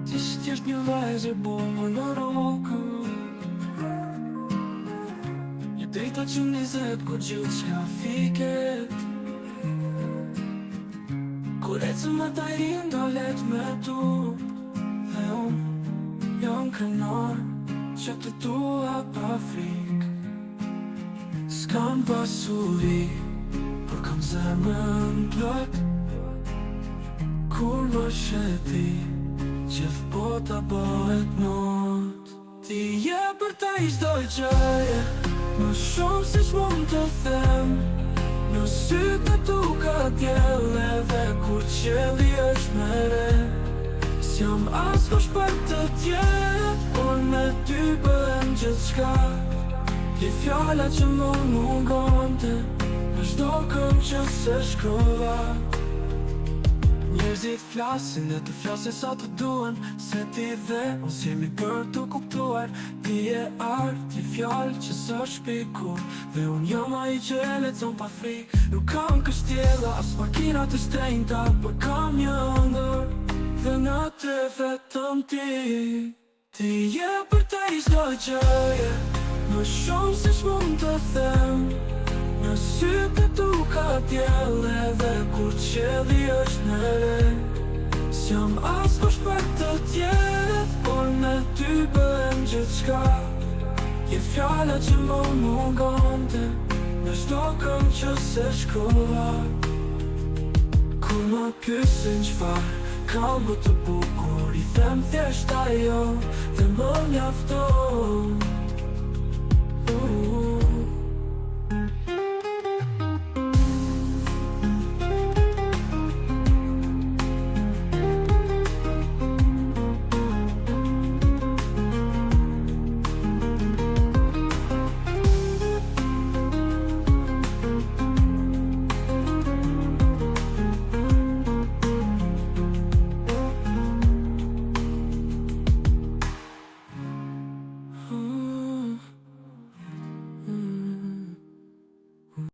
Ti s'tjesht një vajzë e bombë në rokë, një drejta që 20 ku gjithë s'ka fiket. Kur ecëm ata i ndolet me tu, dhe unë jam krenar që të tua pa frikë. S'kam pasuri, por kam zemrën plot. Kur më sheti, gjithë bota bëhet not. Ti je për ta i çdo gjëje, më shumë se ç'mund të them. Në sytë e tu ka djell, edhe kur qielli është me re. S'jam askush për të tjerë, por me ty bëhem gjithçka. Ti fjalla që më mungonte, në çdo këngë që se shkrova. Njerëzit flasin e të flasin sa të duen, se ti dhe unë jemi për të kuptuar. Ti e art, ti fjallë që së shpikur, dhe unë jam ai që e lexon pa frikë. Nuk kam kështjella, as makina të shtrenjta, por kam një ëndër, dhe në të vetëm ti. Ti je për ta i çdo gjëje, më shumë se ç'mund të them. Në sytë e tu ka djell, edhe kur qielli është në re. S'jam askush për të tjerë, por me ty bëhem gjithçka. Je fjalla që më mungonte, në çdo këngë që se shkrova. Kur më pyesin çfarë kam më të bukur, i them thjesht ajo, dhe më mjafton.